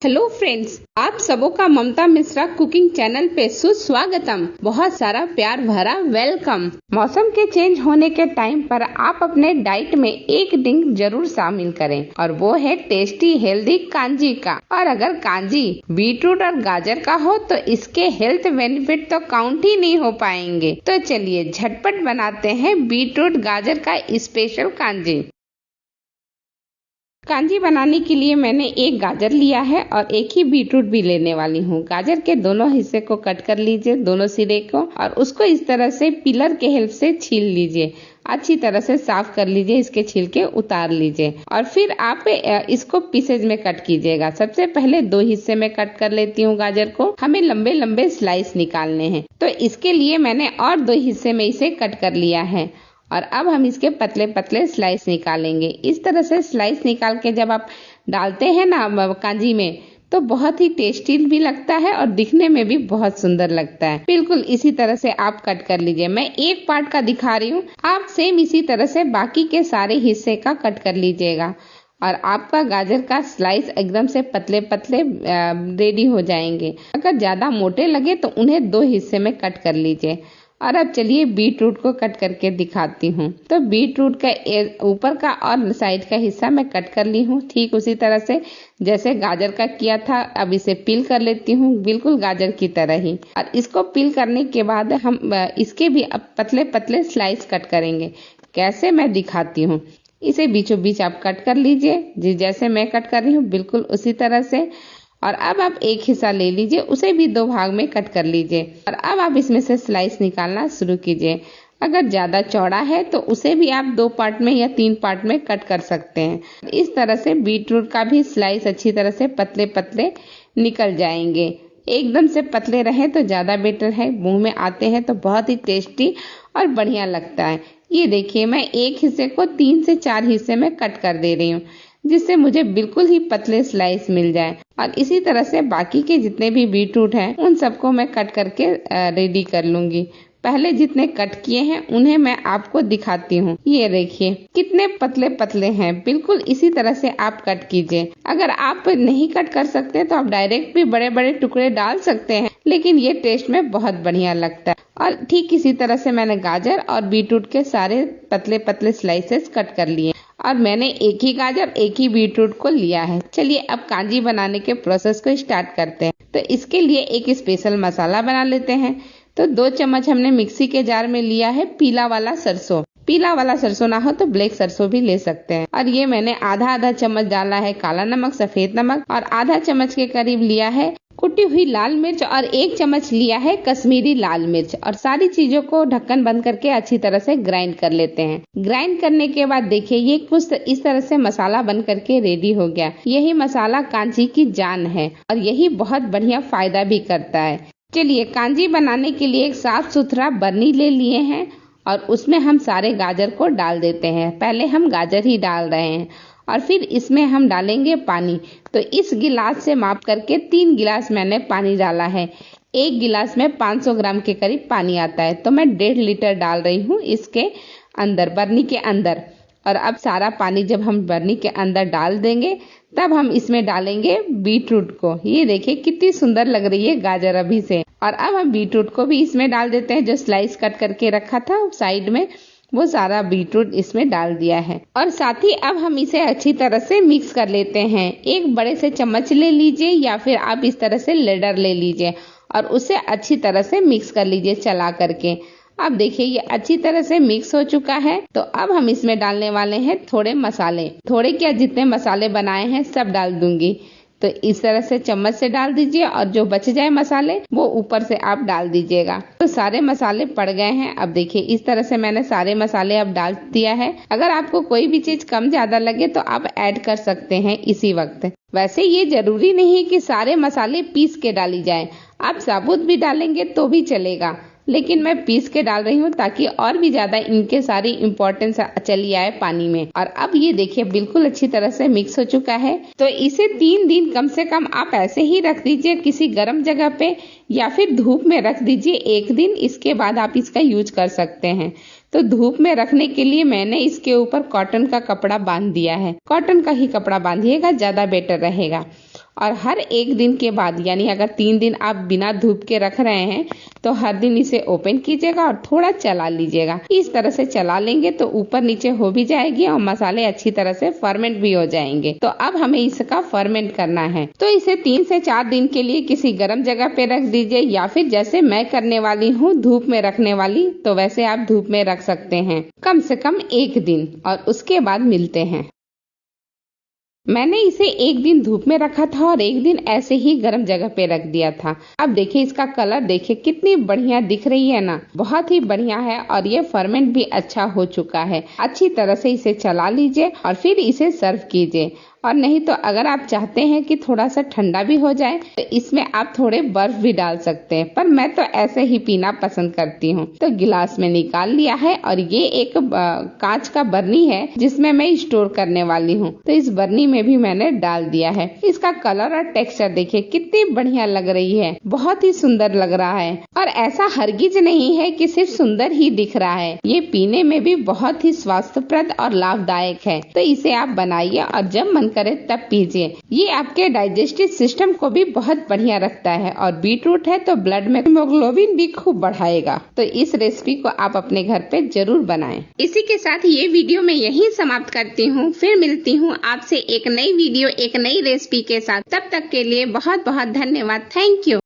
Hello friends, आप सबों का ममता मिश्रा कुकिंग चैनल पे सुस्वागतम। बहुत सारा प्यार भरा वेलकम। मौसम के चेंज होने के टाइम पर आप अपने डाइट में एक ड्रिंक जरूर शामिल करें और वो है टेस्टी हेल्दी कांजी का। और अगर कांजी बीटरूट और गाजर का हो तो इसके हेल्थ बेनिफिट तो काउंट ही नहीं हो पाएंगे। तो चलिए झटपट बनाते हैं बीटरूट गाजर का स्पेशल कांजी। कांजी बनाने के लिए मैंने एक गाजर लिया है और एक ही बीटरूट भी लेने वाली हूँ। गाजर के दोनों हिस्से को कट कर लीजिए, दोनों सिरे को, और उसको इस तरह से पिलर के हेल्प से छील लीजिए। अच्छी तरह से साफ कर लीजिए, इसके छिलके उतार लीजिए और फिर आप इसको पीसेज में कट कीजिएगा। सबसे पहले दो हिस्से में कट कर लेती हूँ गाजर को। हमें लंबे लंबे स्लाइस निकालने हैं, तो इसके लिए मैंने और दो हिस्से में इसे कट कर लिया है और अब हम इसके पतले पतले स्लाइस निकालेंगे। इस तरह से स्लाइस निकाल के जब आप डालते हैं ना कांजी में, तो बहुत ही टेस्टी भी लगता है और दिखने में भी बहुत सुंदर लगता है। बिल्कुल इसी तरह से आप कट कर लीजिए। मैं एक पार्ट का दिखा रही हूँ, आप सेम इसी तरह से बाकी के सारे हिस्से का कट कर लीजिएगा और आपका गाजर का स्लाइस एकदम से पतले पतले रेडी हो जाएंगे। अगर ज्यादा मोटे लगे तो उन्हें दो हिस्से में कट कर लीजिए। और अब चलिए बीटरूट को कट करके दिखाती हूँ। तो बीटरूट का ऊपर का और साइड का हिस्सा मैं कट कर ली हूँ, ठीक उसी तरह से जैसे गाजर का किया था। अब इसे पील कर लेती हूँ, बिल्कुल गाजर की तरह ही। और इसको पील करने के बाद हम इसके भी अब पतले पतले स्लाइस कट करेंगे। कैसे, मैं दिखाती हूँ। इसे बीचों बीच आप कट कर लीजिए, जैसे मैं कट कर रही हूँ बिल्कुल उसी तरह से। और अब आप एक हिस्सा ले लीजिए, उसे भी दो भाग में कट कर लीजिए और अब आप इसमें से स्लाइस निकालना शुरू कीजिए। अगर ज्यादा चौड़ा है तो उसे भी आप दो पार्ट में या तीन पार्ट में कट कर सकते हैं। इस तरह से बीटरूट का भी स्लाइस अच्छी तरह से पतले पतले निकल जाएंगे। एकदम से पतले रहे तो ज्यादा बेटर है, मुंह में आते हैं तो बहुत ही टेस्टी और बढ़िया लगता है। ये देखिए, मैं एक हिस्से को 3 से 4 हिस्से में कट कर दे रही हूँ, जिससे मुझे बिल्कुल ही पतले स्लाइस मिल जाए। और इसी तरह से बाकी के जितने भी बीटरूट हैं उन सबको मैं कट करके रेडी कर लूंगी। पहले जितने कट किए हैं उन्हें मैं आपको दिखाती हूँ। ये देखिए कितने पतले पतले हैं। बिल्कुल इसी तरह से आप कट कीजिए। अगर आप नहीं कट कर सकते तो आप डायरेक्ट भी बड़े बड़े टुकड़े डाल सकते हैं, लेकिन ये टेस्ट में बहुत बढ़िया लगता है। और ठीक इसी तरह से मैंने गाजर और बीटरूट के सारे पतले पतले स्लाइसेस कट कर लिए और मैंने एक ही गाजर एक ही बीटरूट को लिया है। चलिए अब कांजी बनाने के प्रोसेस को स्टार्ट करते हैं। तो इसके लिए एक स्पेशल मसाला बना लेते हैं। तो 2 चम्मच हमने मिक्सी के जार में लिया है पीला वाला सरसों। पीला वाला सरसों ना हो तो ब्लैक सरसों भी ले सकते हैं। और ये मैंने आधा आधा चम्मच डाला है काला नमक, सफेद नमक, और आधा चम्मच के करीब लिया है कुटी हुई लाल मिर्च और 1 चम्मच लिया है कश्मीरी लाल मिर्च। और सारी चीजों को ढक्कन बंद करके अच्छी तरह से ग्राइंड कर लेते हैं। ग्राइंड करने के बाद देखिए ये कुछ इस तरह से मसाला बन करके रेडी हो गया। यही मसाला कांजी की जान है और यही बहुत बढ़िया फायदा भी करता है। चलिए कांजी बनाने के लिए एक साफ सुथरा बर्नी ले लिए हैं और उसमें हम सारे गाजर को डाल देते हैं। पहले हम गाजर ही डाल रहे हैं और फिर इसमें हम डालेंगे पानी। तो इस गिलास से माप करके 3 गिलास मैंने पानी डाला है। एक गिलास में 500 ग्राम के करीब पानी आता है, तो मैं 1.5 लीटर डाल रही हूँ इसके अंदर, बर्नी के अंदर। और अब सारा पानी जब हम बर्नी के अंदर डाल देंगे तब हम इसमें डालेंगे बीटरूट को। ये देखिए कितनी सुंदर लग रही है गाजर अभी से। और अब हम बीटरूट को भी इसमें डाल देते हैं। जो स्लाइस कट करके रखा था साइड में, वो सारा बीटरूट इसमें डाल दिया है। और साथ ही अब हम इसे अच्छी तरह से मिक्स कर लेते हैं। एक बड़े से चम्मच ले लीजिए या फिर आप इस तरह से लेडर ले लीजिए और उसे अच्छी तरह से मिक्स कर लीजिए चला करके। अब देखिए ये अच्छी तरह से मिक्स हो चुका है। तो अब हम इसमें डालने वाले हैं थोड़े मसाले। थोड़े क्या, जितने मसाले बनाए हैं सब डाल दूंगी। तो इस तरह से चम्मच से डाल दीजिए और जो बच जाए मसाले वो ऊपर से आप डाल दीजिएगा। तो सारे मसाले पड़ गए हैं। अब देखिए इस तरह से मैंने सारे मसाले अब डाल दिया है। अगर आपको कोई भी चीज कम ज्यादा लगे तो आप ऐड कर सकते हैं इसी वक्त। वैसे ये जरूरी नहीं है कि सारे मसाले पीस के डाली जाए, आप साबुत भी डालेंगे तो भी चलेगा, लेकिन मैं पीस के डाल रही हूँ ताकि और भी ज्यादा इनके सारी इम्पोर्टेंस चली आए पानी में। और अब ये देखिए बिल्कुल अच्छी तरह से मिक्स हो चुका है। तो इसे 3 दिन कम से कम आप ऐसे ही रख दीजिए किसी गर्म जगह पे या फिर धूप में रख दीजिए 1 दिन। इसके बाद आप इसका यूज कर सकते हैं। तो धूप में रखने के लिए मैंने इसके ऊपर कॉटन का कपड़ा बांध दिया है। कॉटन का ही कपड़ा बांधिएगा, ज्यादा बेटर रहेगा। और हर एक दिन के बाद, यानी अगर 3 दिन आप बिना धूप के रख रहे हैं तो हर दिन इसे ओपन कीजिएगा और थोड़ा चला लीजिएगा। इस तरह से चला लेंगे तो ऊपर नीचे हो भी जाएगी और मसाले अच्छी तरह से फर्मेंट भी हो जाएंगे। तो अब हमें इसका फर्मेंट करना है, तो इसे 3 से 4 दिन के लिए किसी गर्म जगह पे रख दीजिए, या फिर जैसे मैं करने वाली हूँ धूप में रखने वाली, तो वैसे आप धूप में रख सकते हैं कम से कम 1 दिन, और उसके बाद मिलते हैं। मैंने इसे 1 दिन धूप में रखा था और 1 दिन ऐसे ही गर्म जगह पे रख दिया था। अब देखिए इसका कलर देखिए कितनी बढ़िया दिख रही है ना, बहुत ही बढ़िया है और ये फर्मेंट भी अच्छा हो चुका है। अच्छी तरह से इसे चला लीजिए और फिर इसे सर्व कीजिए। और नहीं तो अगर आप चाहते हैं कि थोड़ा सा ठंडा भी हो जाए तो इसमें आप थोड़े बर्फ भी डाल सकते हैं, पर मैं तो ऐसे ही पीना पसंद करती हूँ। तो गिलास में निकाल लिया है और ये एक कांच का बर्नी है जिसमें मैं स्टोर करने वाली हूँ, तो इस बर्नी में भी मैंने डाल दिया है। इसका कलर और टेक्सचर देखिए कितनी बढ़िया लग रही है, बहुत ही सुंदर लग रहा है। और ऐसा हरगिज नहीं है कि सिर्फ सुंदर ही दिख रहा है, ये पीने में भी बहुत ही स्वास्थ्यप्रद और लाभदायक है। तो इसे आप बनाइए और जब मन करे तब पीजिए। ये आपके डाइजेस्टिव सिस्टम को भी बहुत बढ़िया रखता है और बीटरूट है तो ब्लड में हीमोग्लोबिन भी खूब बढ़ाएगा। तो इस रेसिपी को आप अपने घर पे जरूर बनाएं। इसी के साथ ये वीडियो मैं यहीं समाप्त करती हूँ। फिर मिलती हूँ आपसे एक नई वीडियो, एक नई रेसिपी के साथ। तब तक के लिए बहुत बहुत धन्यवाद। Thank you.